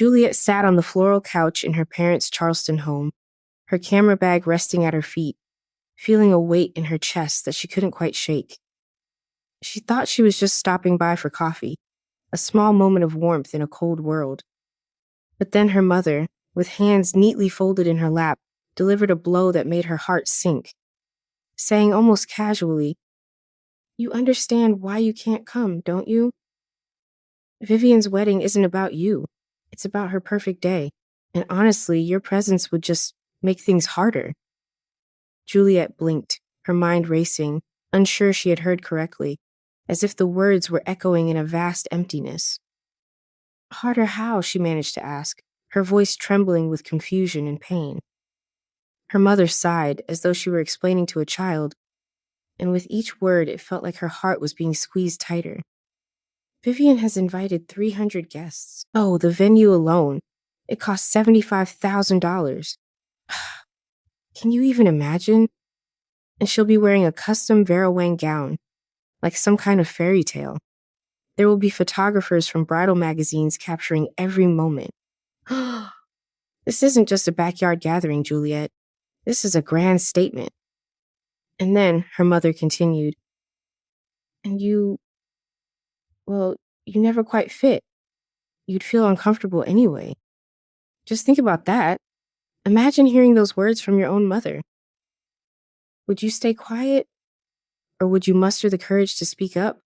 Juliet sat on the floral couch in her parents' Charleston home, her camera bag resting at her feet, feeling a weight in her chest that she couldn't quite shake. She thought she was just stopping by for coffee, a small moment of warmth in a cold world. But then her mother, with hands neatly folded in her lap, delivered a blow that made her heart sink, saying almost casually, "You understand why you can't come, don't you? Vivian's wedding isn't about you. It's about her perfect day. And honestly, your presence would just make things harder." Juliet blinked, her mind racing, unsure she had heard correctly, as if the words were echoing in a vast emptiness. Harder how? She managed to ask, her voice trembling with confusion and pain. Her mother sighed, as though she were explaining to a child, and with each word it felt like her heart was being squeezed tighter. Vivian has invited 300 guests. Oh, the venue alone. It cost $75,000. Can you even imagine? And she'll be wearing a custom Vera Wang gown, like some kind of fairy tale. There will be photographers from bridal magazines capturing every moment. This isn't just a backyard gathering, Juliet. This is a grand statement. And then her mother continued, "And well, you never quite fit. You'd feel uncomfortable anyway. Just think about that. Imagine hearing those words from your own mother. Would you stay quiet, or would you muster the courage to speak up?"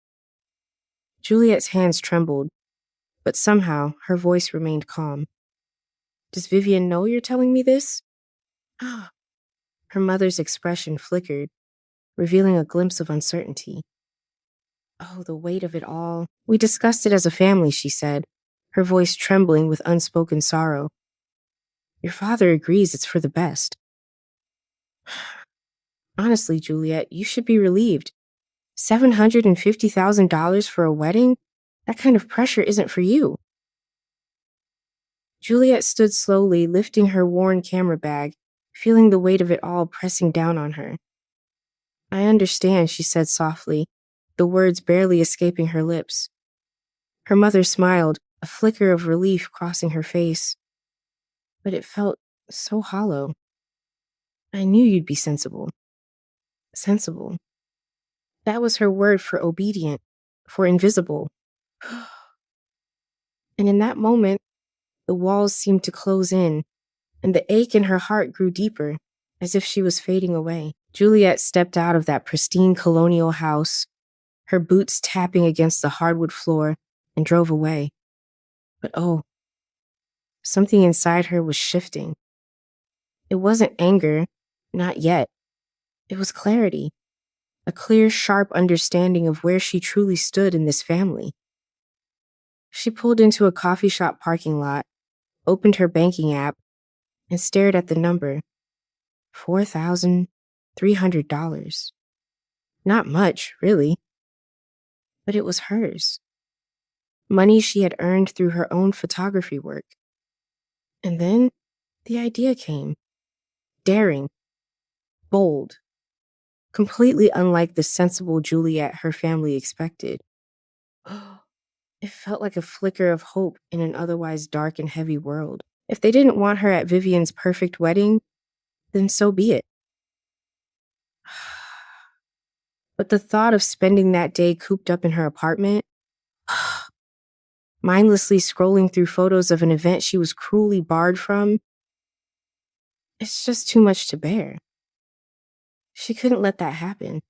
Juliet's hands trembled, but somehow her voice remained calm. "Does Vivian know you're telling me this?" Ah. Her mother's expression flickered, revealing a glimpse of uncertainty. "Oh, the weight of it all. We discussed it as a family," she said, her voice trembling with unspoken sorrow. "Your father agrees it's for the best." Honestly, Juliet, you should be relieved. $750,000 for a wedding? That kind of pressure isn't for you. Juliet stood slowly, lifting her worn camera bag, feeling the weight of it all pressing down on her. "I understand," she said softly, the words barely escaping her lips. Her mother smiled, a flicker of relief crossing her face. But it felt so hollow. "I knew you'd be sensible." Sensible. That was her word for obedient, for invisible. And in that moment, the walls seemed to close in, and the ache in her heart grew deeper, as if she was fading away. Juliet stepped out of that pristine colonial house, her boots tapping against the hardwood floor, and drove away. But oh, something inside her was shifting. It wasn't anger, not yet. It was clarity, a clear, sharp understanding of where she truly stood in this family. She pulled into a coffee shop parking lot, opened her banking app, and stared at the number. $4,300. Not much, really. But it was hers. Money she had earned through her own photography work. And then the idea came. Daring. Bold. Completely unlike the sensible Juliet her family expected. It felt like a flicker of hope in an otherwise dark and heavy world. If they didn't want her at Vivian's perfect wedding, then so be it. But the thought of spending that day cooped up in her apartment, mindlessly scrolling through photos of an event she was cruelly barred from, it's just too much to bear. She couldn't let that happen.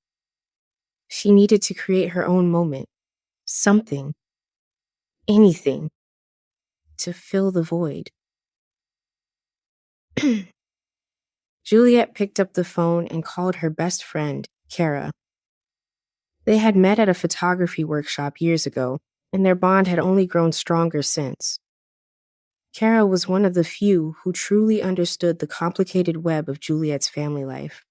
She needed to create her own moment. Something. Anything. To fill the void. Juliet picked up the phone and called her best friend, Kara. They had met at a photography workshop years ago, and their bond had only grown stronger since. Kara was one of the few who truly understood the complicated web of Juliet's family life.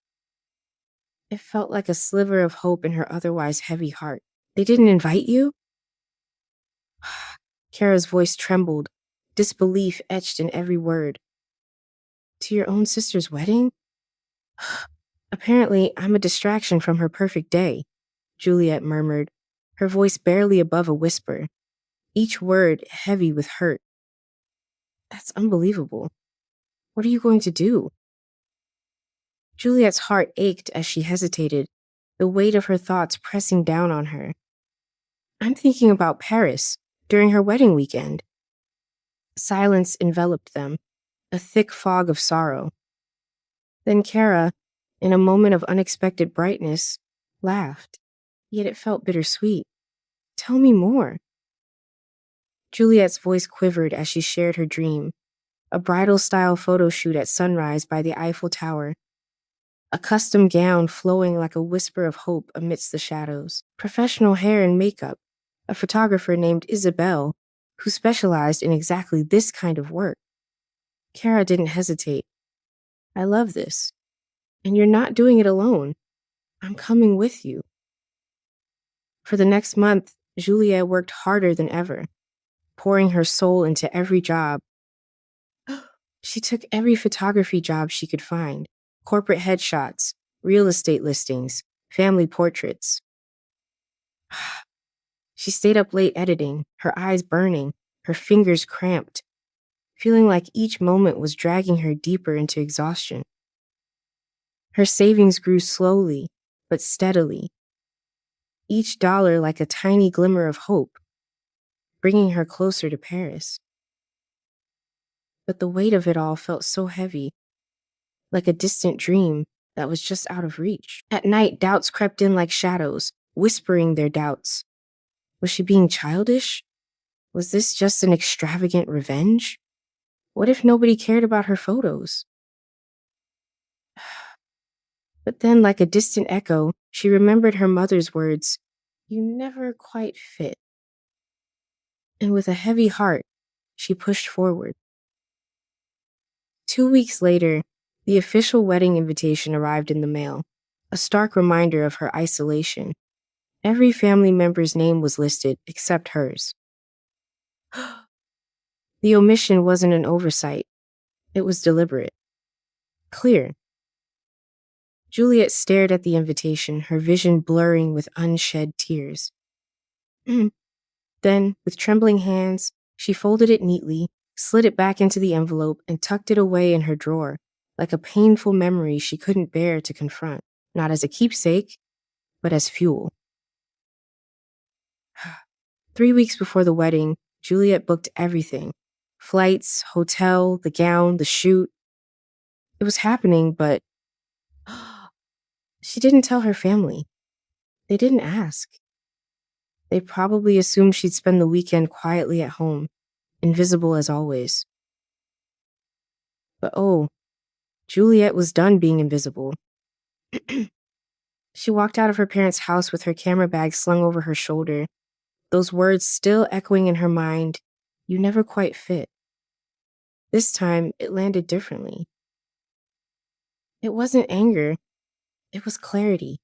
It felt like a sliver of hope in her otherwise heavy heart. "They didn't invite you?" Kara's voice trembled, disbelief etched in every word. "To your own sister's wedding? Apparently, I'm a distraction from her perfect day," Juliet murmured, her voice barely above a whisper, each word heavy with hurt. That's unbelievable. What are you going to do? Juliet's heart ached as she hesitated, the weight of her thoughts pressing down on her. I'm thinking about Paris during her wedding weekend. Silence enveloped them, a thick fog of sorrow. Then Kara, in a moment of unexpected brightness, laughed. Yet it felt bittersweet. Tell me more. Juliet's voice quivered as she shared her dream. A bridal-style photo shoot at sunrise by the Eiffel Tower. A custom gown flowing like a whisper of hope amidst the shadows. Professional hair and makeup. A photographer named Isabelle, who specialized in exactly this kind of work. Kara didn't hesitate. I love this. And you're not doing it alone. I'm coming with you. For the next month, Juliet worked harder than ever, pouring her soul into every job. She took every photography job she could find. Corporate headshots, real estate listings, family portraits. She stayed up late editing, her eyes burning, her fingers cramped, feeling like each moment was dragging her deeper into exhaustion. Her savings grew slowly, but steadily, each dollar like a tiny glimmer of hope, bringing her closer to Paris. But the weight of it all felt so heavy, like a distant dream that was just out of reach. At night, doubts crept in like shadows, whispering their doubts. Was she being childish? Was this just an extravagant revenge? What if nobody cared about her photos? But then, like a distant echo, she remembered her mother's words, "You never quite fit." And with a heavy heart, she pushed forward. 2 weeks later, the official wedding invitation arrived in the mail, a stark reminder of her isolation. Every family member's name was listed except hers. The omission wasn't an oversight. It was deliberate. Clear. Juliet stared at the invitation, her vision blurring with unshed tears. Then, with trembling hands, she folded it neatly, slid it back into the envelope, and tucked it away in her drawer, like a painful memory she couldn't bear to confront, not as a keepsake, but as fuel. 3 weeks before the wedding, Juliet booked everything. Flights, hotel, the gown, the shoot. It was happening, but she didn't tell her family. They didn't ask. They probably assumed she'd spend the weekend quietly at home, invisible as always. But oh, Juliet was done being invisible. She walked out of her parents' house with her camera bag slung over her shoulder, those words still echoing in her mind, "You never quite fit." This time, it landed differently. It wasn't anger, it was clarity.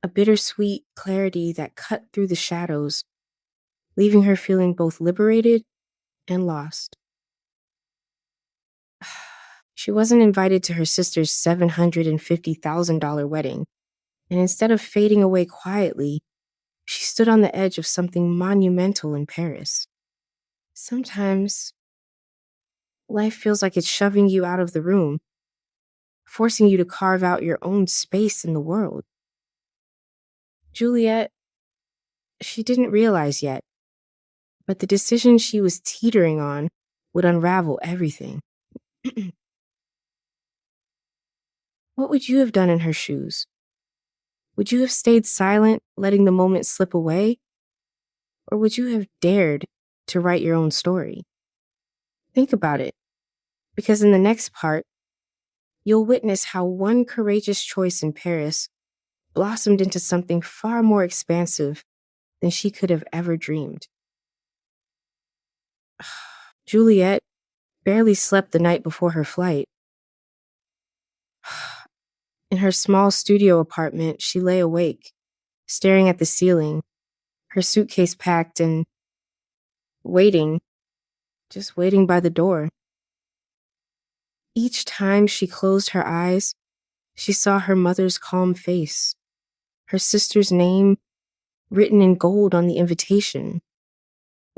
A bittersweet clarity that cut through the shadows, leaving her feeling both liberated and lost. She wasn't invited to her sister's $750,000 wedding, and instead of fading away quietly, she stood on the edge of something monumental in Paris. Sometimes, life feels like it's shoving you out of the room, forcing you to carve out your own space in the world. Juliet, she didn't realize yet, but the decision she was teetering on would unravel everything. What would you have done in her shoes? Would you have stayed silent, letting the moment slip away? Or would you have dared to write your own story? Think about it, because in the next part, you'll witness how one courageous choice in Paris blossomed into something far more expansive than she could have ever dreamed. Juliet barely slept the night before her flight. In her small studio apartment, she lay awake, staring at the ceiling, her suitcase packed and waiting, just waiting by the door. Each time she closed her eyes, she saw her mother's calm face, her sister's name written in gold on the invitation,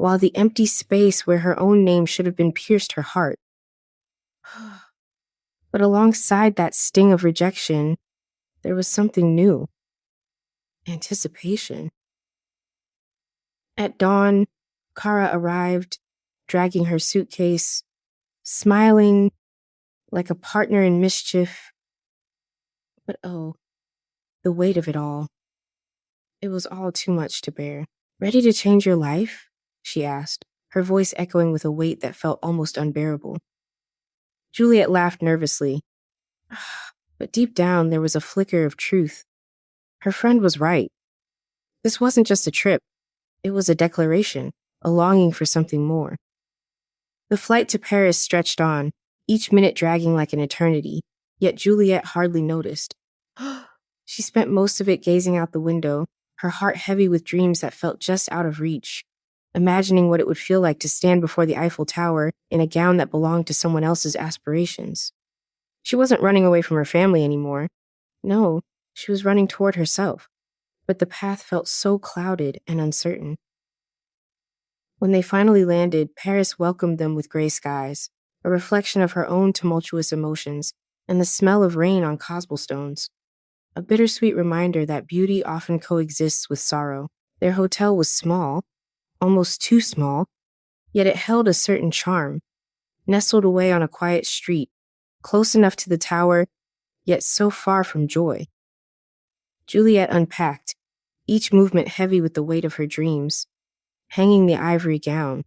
while the empty space where her own name should have been pierced her heart. But alongside that sting of rejection, there was something new. Anticipation. At dawn, Kara arrived, dragging her suitcase, smiling like a partner in mischief. But oh, the weight of it all. It was all too much to bear. "Ready to change your life?" she asked, her voice echoing with a weight that felt almost unbearable. Juliet laughed nervously, but deep down there was a flicker of truth. Her friend was right. This wasn't just a trip. It was a declaration, a longing for something more. The flight to Paris stretched on, each minute dragging like an eternity, yet Juliet hardly noticed. She spent most of it gazing out the window, her heart heavy with dreams that felt just out of reach, imagining what it would feel like to stand before the Eiffel Tower in a gown that belonged to someone else's aspirations. She wasn't running away from her family anymore. No, she was running toward herself, but the path felt so clouded and uncertain. When they finally landed, Paris welcomed them with gray skies, a reflection of her own tumultuous emotions, and the smell of rain on cobblestones. A bittersweet reminder that beauty often coexists with sorrow. Their hotel was small, almost too small, yet it held a certain charm, nestled away on a quiet street, close enough to the tower, yet so far from joy. Juliet unpacked, each movement heavy with the weight of her dreams, hanging the ivory gown,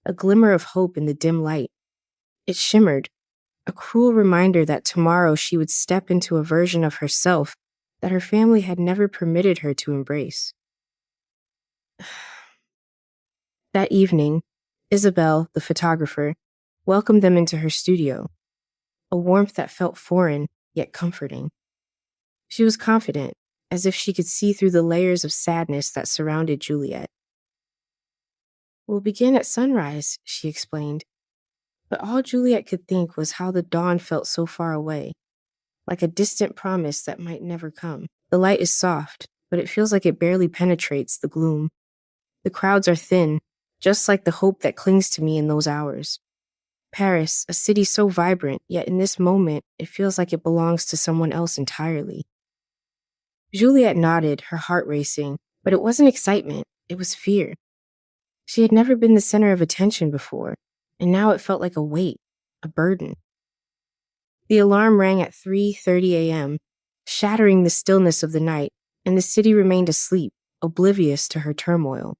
a glimmer of hope in the dim light. It shimmered, a cruel reminder that tomorrow she would step into a version of herself that her family had never permitted her to embrace. That evening, Isabel, the photographer, welcomed them into her studio, a warmth that felt foreign yet comforting. She was confident, as if she could see through the layers of sadness that surrounded Juliet. "We'll begin at sunrise," she explained. But all Juliet could think was how the dawn felt so far away, like a distant promise that might never come. The light is soft, but it feels like it barely penetrates the gloom. The crowds are thin, just like the hope that clings to me in those hours. Paris, a city so vibrant, yet in this moment, it feels like it belongs to someone else entirely. Juliet nodded, her heart racing, but it wasn't excitement, it was fear. She had never been the center of attention before, and now it felt like a weight, a burden. The alarm rang at 3:30 a.m., shattering the stillness of the night, and the city remained asleep, oblivious to her turmoil.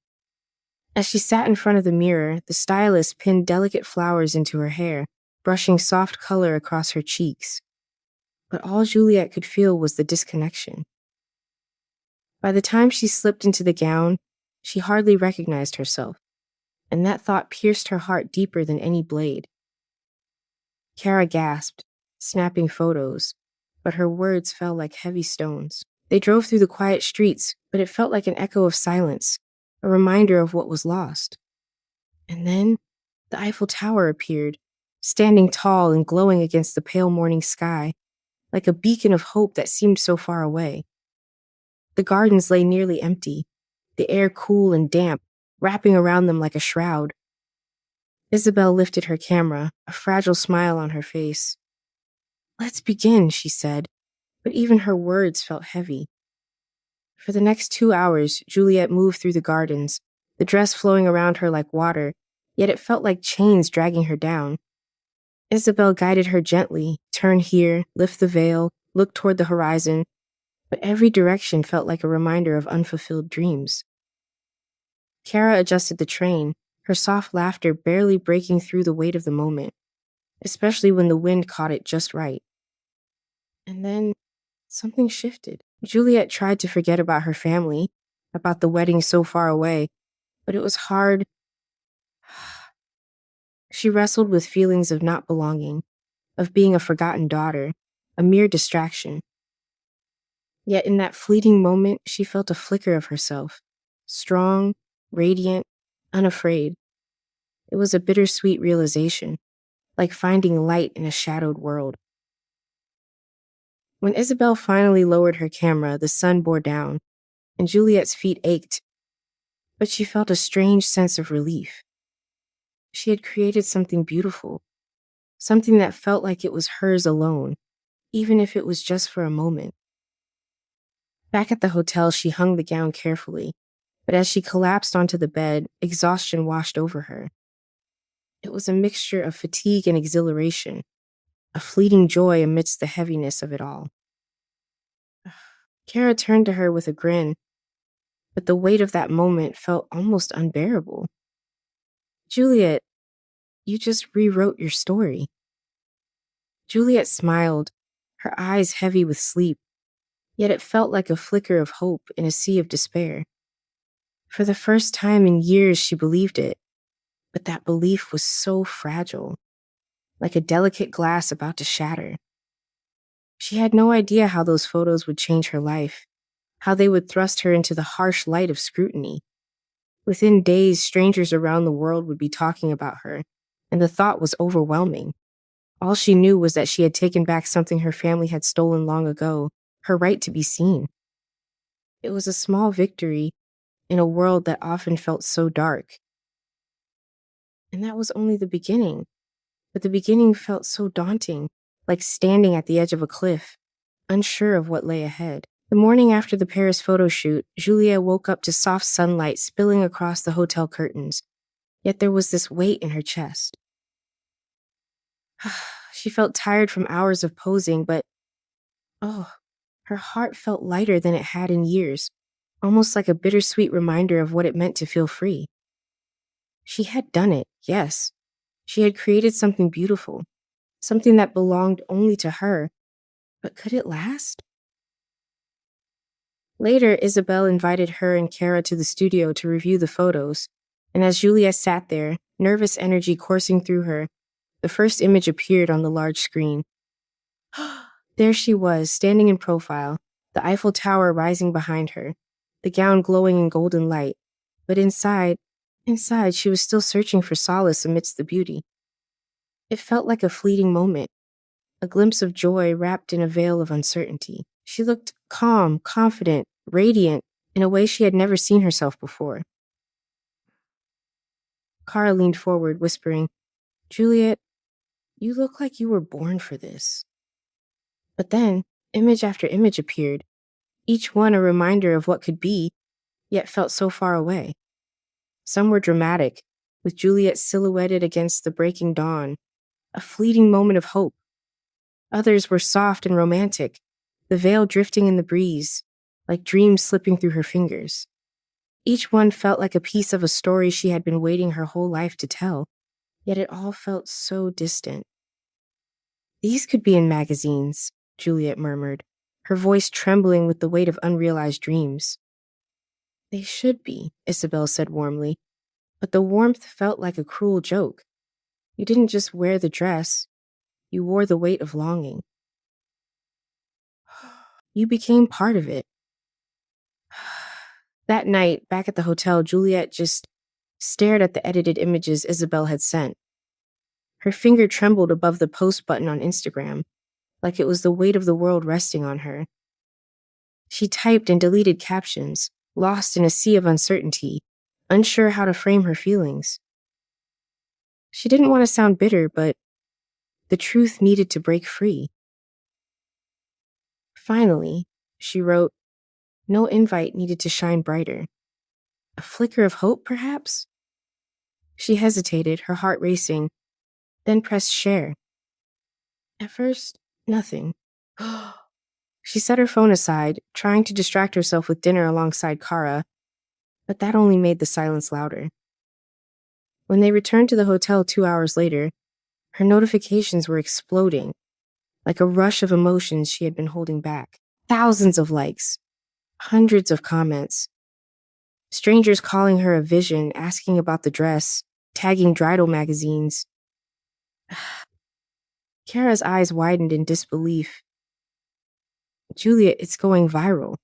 As she sat in front of the mirror, the stylist pinned delicate flowers into her hair, brushing soft color across her cheeks. But all Juliet could feel was the disconnection. By the time she slipped into the gown, she hardly recognized herself, and that thought pierced her heart deeper than any blade. Kara gasped, snapping photos, but her words fell like heavy stones. They drove through the quiet streets, but it felt like an echo of silence, a reminder of what was lost. And then the Eiffel Tower appeared, standing tall and glowing against the pale morning sky, like a beacon of hope that seemed so far away. The gardens lay nearly empty, the air cool and damp, wrapping around them like a shroud. Isabel lifted her camera, a fragile smile on her face. "Let's begin," she said, but even her words felt heavy. For the next 2 hours, Juliet moved through the gardens, the dress flowing around her like water, yet it felt like chains dragging her down. Isabel guided her gently, turn here, lift the veil, look toward the horizon, but every direction felt like a reminder of unfulfilled dreams. Kara adjusted the train, her soft laughter barely breaking through the weight of the moment, especially when the wind caught it just right. And then something shifted. Juliet tried to forget about her family, about the wedding so far away, but it was hard. She wrestled with feelings of not belonging, of being a forgotten daughter, a mere distraction. Yet in that fleeting moment, she felt a flicker of herself, strong, radiant, unafraid. It was a bittersweet realization, like finding light in a shadowed world. When Isabel finally lowered her camera, the sun bore down, and Juliet's feet ached. but she felt a strange sense of relief. She had created something beautiful, something that felt like it was hers alone, even if it was just for a moment. Back at the hotel, she hung the gown carefully, but as she collapsed onto the bed, exhaustion washed over her. It was a mixture of fatigue and exhilaration, a fleeting joy amidst the heaviness of it all. Kara turned to her with a grin, but the weight of that moment felt almost unbearable. Juliet, you just rewrote your story. Juliet smiled, her eyes heavy with sleep, yet it felt like a flicker of hope in a sea of despair. For the first time in years, she believed it, but that belief was so fragile, like a delicate glass about to shatter. She had no idea how those photos would change her life, how they would thrust her into the harsh light of scrutiny. Within days, strangers around the world would be talking about her, and the thought was overwhelming. All she knew was that she had taken back something her family had stolen long ago, her right to be seen. It was a small victory in a world that often felt so dark. And that was only the beginning. But the beginning felt so daunting, like standing at the edge of a cliff, unsure of what lay ahead. The morning after the Paris photo shoot, Juliet woke up to soft sunlight spilling across the hotel curtains, yet there was this weight in her chest. She felt tired from hours of posing, but her heart felt lighter than it had in years, almost like a bittersweet reminder of what it meant to feel free. She had done it, yes. She had created something beautiful, something that belonged only to her. But could it last? Later, Isabel invited her and Kara to the studio to review the photos, and as Julia sat there, nervous energy coursing through her, the first image appeared on the large screen. There she was, standing in profile, the Eiffel Tower rising behind her, the gown glowing in golden light. But inside, she was still searching for solace amidst the beauty. It felt like a fleeting moment, a glimpse of joy wrapped in a veil of uncertainty. She looked calm, confident, radiant, in a way she had never seen herself before. Kara leaned forward, whispering, "Juliet, you look like you were born for this." But then, image after image appeared, each one a reminder of what could be, yet felt so far away. Some were dramatic, with Juliet silhouetted against the breaking dawn, a fleeting moment of hope. Others were soft and romantic, the veil drifting in the breeze, like dreams slipping through her fingers. Each one felt like a piece of a story she had been waiting her whole life to tell, yet it all felt so distant. "These could be in magazines," Juliet murmured, her voice trembling with the weight of unrealized dreams. "They should be," Isabel said warmly, but the warmth felt like a cruel joke. You didn't just wear the dress, you wore the weight of longing. You became part of it. That night, back at the hotel, Juliet just stared at the edited images Isabel had sent. Her finger trembled above the post button on Instagram, like it was the weight of the world resting on her. She typed and deleted captions, lost in a sea of uncertainty, unsure how to frame her feelings. She didn't want to sound bitter, but the truth needed to break free. Finally, she wrote, no invite needed to shine brighter. A flicker of hope, perhaps? She hesitated, her heart racing, then pressed share. At first, nothing. She set her phone aside, trying to distract herself with dinner alongside Kara, but that only made the silence louder. When they returned to the hotel 2 hours later, her notifications were exploding, like a rush of emotions she had been holding back. Thousands of likes, hundreds of comments, strangers calling her a vision, asking about the dress, tagging Bridal magazines. Kara's eyes widened in disbelief. Juliet, it's going viral.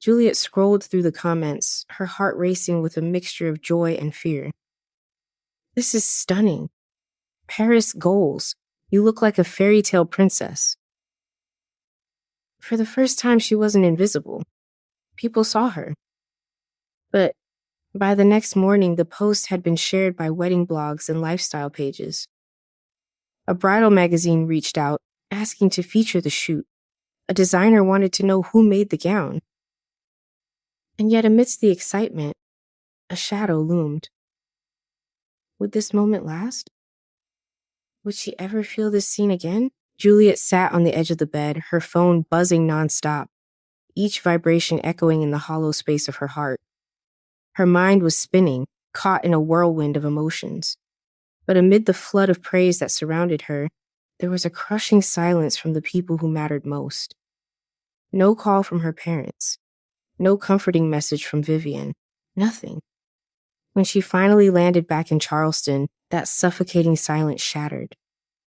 Juliet scrolled through the comments, her heart racing with a mixture of joy and fear. This is stunning. Paris goals. You look like a fairy tale princess. For the first time, she wasn't invisible. People saw her. But By the next morning, the post had been shared by wedding blogs and lifestyle pages. A bridal magazine reached out, asking to feature the shoot. A designer wanted to know who made the gown. And yet, amidst the excitement, a shadow loomed. Would this moment last? Would she ever feel this scene again? Juliet sat on the edge of the bed, her phone buzzing nonstop, each vibration echoing in the hollow space of her heart. Her mind was spinning, caught in a whirlwind of emotions. But amid the flood of praise that surrounded her, there was a crushing silence from the people who mattered most. No call from her parents. No comforting message from Vivian. Nothing. When she finally landed back in Charleston, that suffocating silence shattered.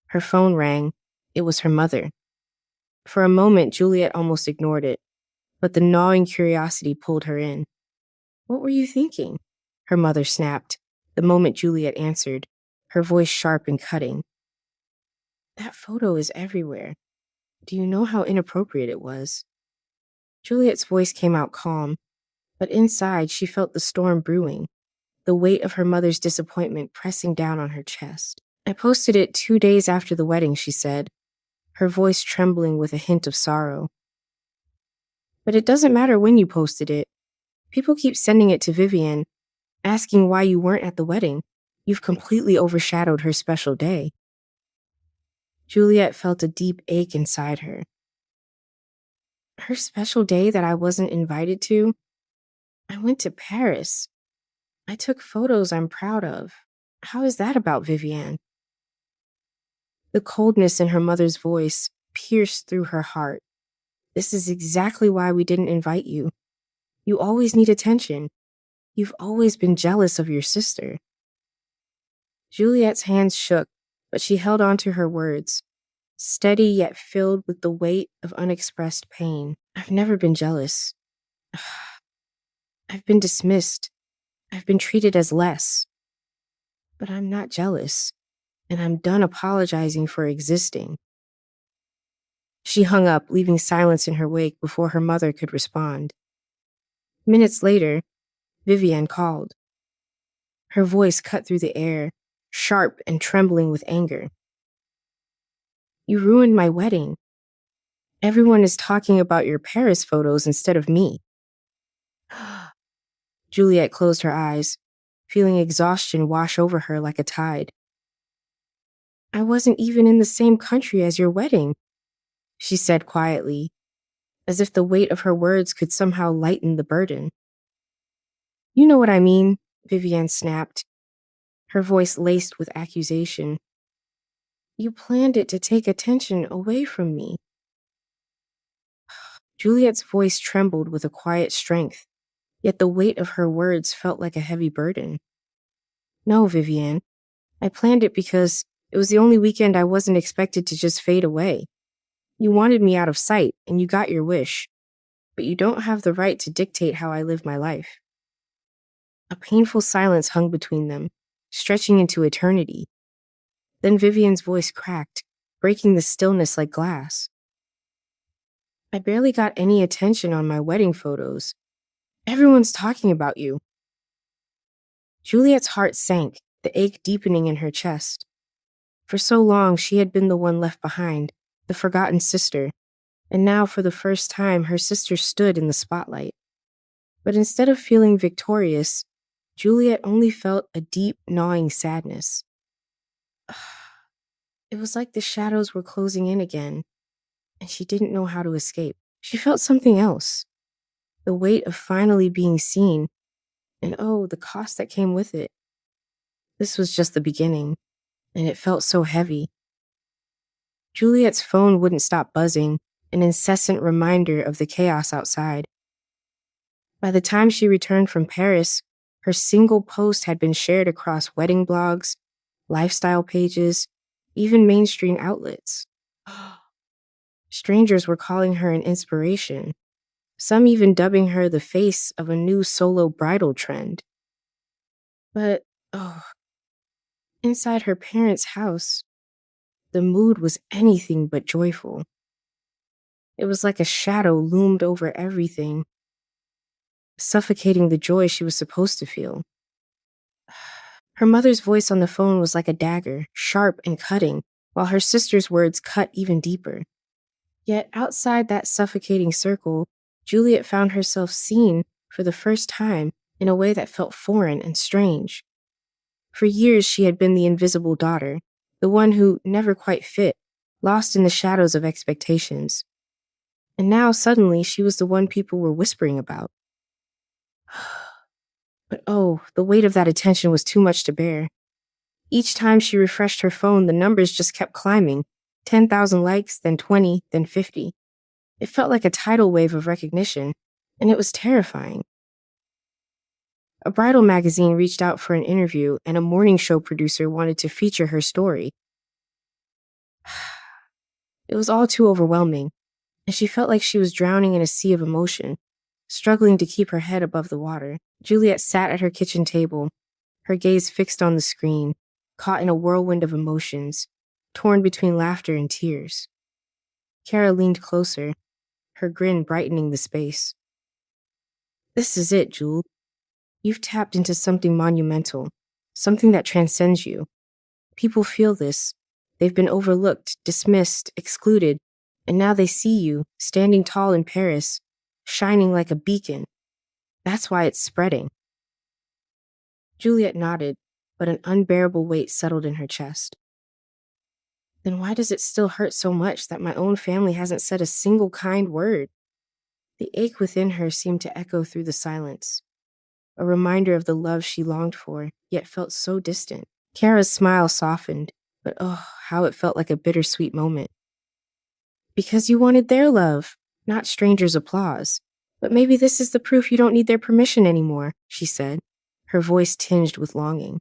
Her phone rang. It was her mother. For a moment, Juliet almost ignored it, but the gnawing curiosity pulled her in. "What were you thinking?" her mother snapped, the moment Juliet answered, her voice sharp and cutting. "That photo is everywhere. Do you know how inappropriate it was?" Juliet's voice came out calm, but inside she felt the storm brewing, the weight of her mother's disappointment pressing down on her chest. "I posted it 2 days after the wedding," she said, her voice trembling with a hint of sorrow. "But it doesn't matter when you posted it. People keep sending it to Vivian, asking why you weren't at the wedding. You've completely overshadowed her special day." Juliet felt a deep ache inside her. Her special day that I wasn't invited to? I went to Paris. I took photos I'm proud of. How is that about Vivian? The coldness in her mother's voice pierced through her heart. "This is exactly why we didn't invite you. You always need attention. You've always been jealous of your sister." Juliet's hands shook, but she held on to her words, steady yet filled with the weight of unexpressed pain. "I've never been jealous. I've been dismissed. I've been treated as less. But I'm not jealous, and I'm done apologizing for existing." She hung up, leaving silence in her wake before her mother could respond. Minutes later, Vivian called. Her voice cut through the air, sharp and trembling with anger. "You ruined my wedding. Everyone is talking about your Paris photos instead of me." Juliet closed her eyes, feeling exhaustion wash over her like a tide. "I wasn't even in the same country as your wedding," she said quietly, as if the weight of her words could somehow lighten the burden. "You know what I mean," Vivian snapped, her voice laced with accusation. "You planned it to take attention away from me." Juliet's voice trembled with a quiet strength, yet the weight of her words felt like a heavy burden. "No, Vivian. I planned it because it was the only weekend I wasn't expected to just fade away. You wanted me out of sight, and you got your wish, but you don't have the right to dictate how I live my life." A painful silence hung between them, stretching into eternity. Then Vivian's voice cracked, breaking the stillness like glass. "I barely got any attention on my wedding photos. Everyone's talking about you." Juliet's heart sank, the ache deepening in her chest. For so long, she had been the one left behind, the forgotten sister, and now, for the first time, her sister stood in the spotlight. But instead of feeling victorious, Juliet only felt a deep, gnawing sadness. It was like the shadows were closing in again, and she didn't know how to escape. She felt something else, the weight of finally being seen, and oh, the cost that came with it. This was just the beginning, and it felt so heavy. Juliet's phone wouldn't stop buzzing, an incessant reminder of the chaos outside. By the time she returned from Paris, her single post had been shared across wedding blogs, lifestyle pages, even mainstream outlets. Strangers were calling her an inspiration, some even dubbing her the face of a new solo bridal trend. But, oh, inside her parents' house, the mood was anything but joyful. It was like a shadow loomed over everything. suffocating the joy she was supposed to feel. Her mother's voice on the phone was like a dagger, sharp and cutting, while her sister's words cut even deeper. Yet outside that suffocating circle, Juliet found herself seen for the first time in a way that felt foreign and strange. For years, she had been the invisible daughter, the one who never quite fit, lost in the shadows of expectations. And now, suddenly, she was the one people were whispering about. But oh, the weight of that attention was too much to bear. Each time she refreshed her phone, the numbers just kept climbing. 10,000 likes, then 20, then 50. It felt like a tidal wave of recognition, and it was terrifying. A bridal magazine reached out for an interview, and a morning show producer wanted to feature her story. It was all too overwhelming, and she felt like she was drowning in a sea of emotion, struggling to keep her head above the water. Juliet sat at her kitchen table, her gaze fixed on the screen, caught in a whirlwind of emotions, torn between laughter and tears. Kara leaned closer, her grin brightening the space. "This is it, Jul. You've tapped into something monumental, something that transcends you. People feel this. They've been overlooked, dismissed, excluded, and now they see you, standing tall in Paris, shining like a beacon. That's why it's spreading." Juliet nodded, but an unbearable weight settled in her chest. Then why does it still hurt so much that my own family hasn't said a single kind word? The ache within her seemed to echo through the silence, a reminder of the love she longed for, yet felt so distant. Kara's smile softened, but oh, how it felt like a bittersweet moment. "Because you wanted their love, not strangers' applause. But maybe this is the proof you don't need their permission anymore," she said, her voice tinged with longing.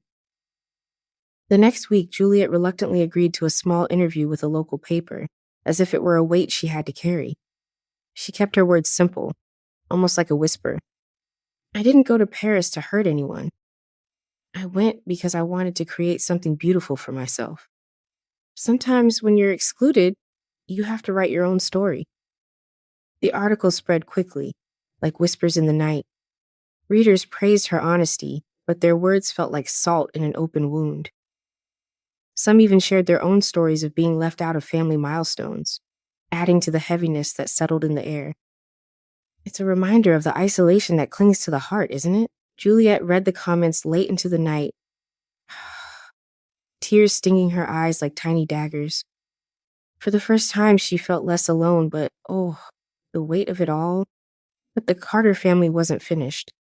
The next week, Juliet reluctantly agreed to a small interview with a local paper, as if it were a weight she had to carry. She kept her words simple, almost like a whisper. "I didn't go to Paris to hurt anyone. I went because I wanted to create something beautiful for myself. Sometimes when you're excluded, you have to write your own story." The article spread quickly, like whispers in the night. Readers praised her honesty, but their words felt like salt in an open wound. Some even shared their own stories of being left out of family milestones, adding to the heaviness that settled in the air. It's a reminder of the isolation that clings to the heart, isn't it? Juliet read the comments late into the night, tears stinging her eyes like tiny daggers. For the first time, she felt less alone, but oh, the weight of it all. But the Carter family wasn't finished.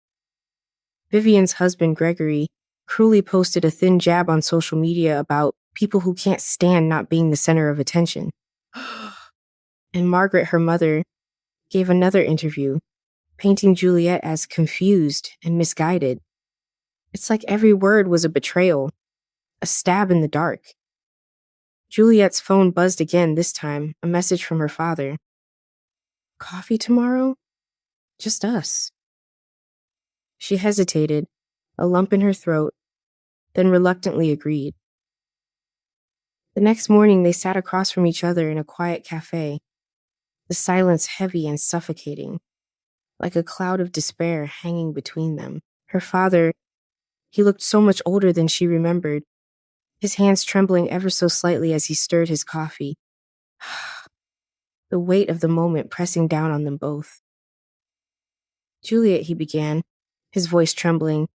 Vivian's husband, Gregory, cruelly posted a thin jab on social media about people who can't stand not being the center of attention. And Margaret, her mother, gave another interview, painting Juliet as confused and misguided. It's like every word was a betrayal, a stab in the dark. Juliet's phone buzzed again this time, a message from her father. "Coffee tomorrow? Just us." She hesitated, a lump in her throat, then reluctantly agreed. The next morning, they sat across from each other in a quiet cafe, the silence heavy and suffocating, like a cloud of despair hanging between them. Her father, he looked so much older than she remembered, his hands trembling ever so slightly as he stirred his coffee. The weight of the moment pressing down on them both. "Juliet," he began, his voice trembling,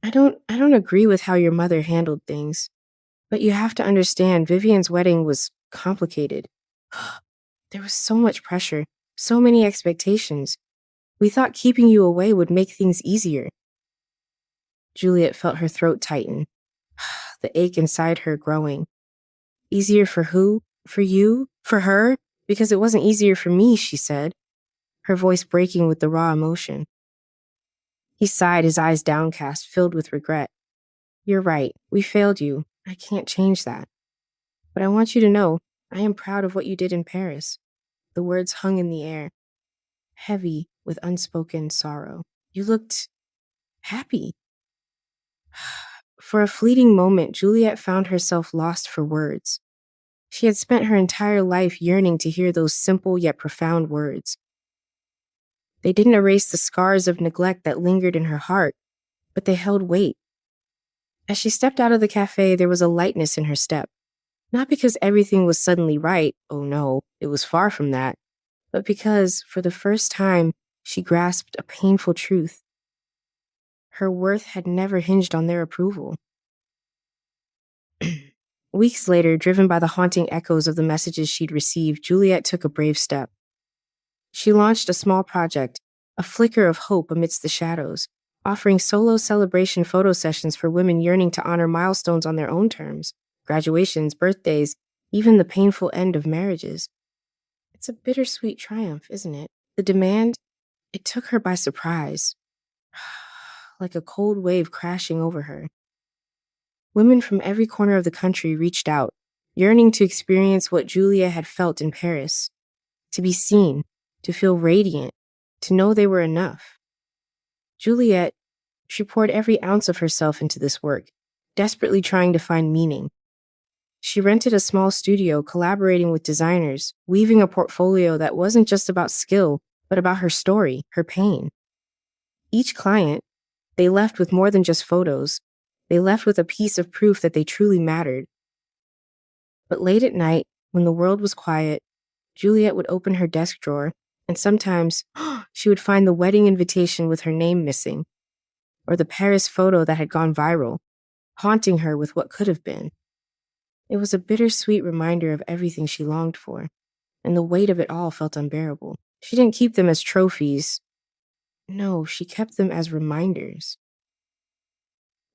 I don't agree with how your mother handled things, but you have to understand Vivian's wedding was complicated. There was so much pressure, so many expectations. We thought keeping you away would make things easier." Juliet felt her throat tighten, the ache inside her growing. "Easier for who? For you? For her? Because it wasn't easier for me," she said, her voice breaking with the raw emotion. He sighed, his eyes downcast, filled with regret. "You're right. We failed you. I can't change that. But I want you to know, I am proud of what you did in Paris." The words hung in the air, heavy with unspoken sorrow. "You looked happy." For a fleeting moment, Juliet found herself lost for words. She had spent her entire life yearning to hear those simple yet profound words. They didn't erase the scars of neglect that lingered in her heart, but they held weight. As she stepped out of the cafe, there was a lightness in her step. Not because everything was suddenly right, oh no, it was far from that, but because, for the first time, she grasped a painful truth. Her worth had never hinged on their approval. Weeks later, driven by the haunting echoes of the messages she'd received, Juliet took a brave step. She launched a small project, a flicker of hope amidst the shadows, offering solo celebration photo sessions for women yearning to honor milestones on their own terms, graduations, birthdays, even the painful end of marriages. It's a bittersweet triumph, isn't it? The demand, it took her by surprise, like a cold wave crashing over her. Women from every corner of the country reached out, yearning to experience what Julia had felt in Paris, to be seen, to feel radiant, to know they were enough. Juliet, she poured every ounce of herself into this work, desperately trying to find meaning. She rented a small studio, collaborating with designers, weaving a portfolio that wasn't just about skill, but about her story, her pain. Each client, they left with more than just photos. They left with a piece of proof that they truly mattered. But late at night, when the world was quiet, Juliet would open her desk drawer, and sometimes she would find the wedding invitation with her name missing, or the Paris photo that had gone viral, haunting her with what could have been. It was a bittersweet reminder of everything she longed for, and the weight of it all felt unbearable. She didn't keep them as trophies. No, she kept them as reminders.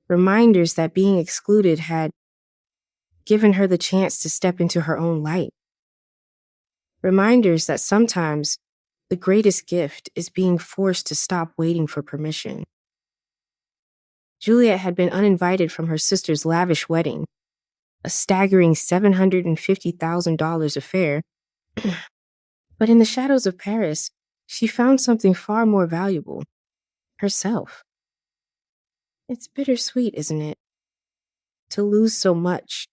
Reminders that being excluded had given her the chance to step into her own light. Reminders that sometimes the greatest gift is being forced to stop waiting for permission. Juliet had been uninvited from her sister's lavish wedding, a staggering $750,000 affair. But in the shadows of Paris, she found something far more valuable: herself. It's bittersweet, isn't it? To lose so much,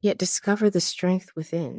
yet discover the strength within.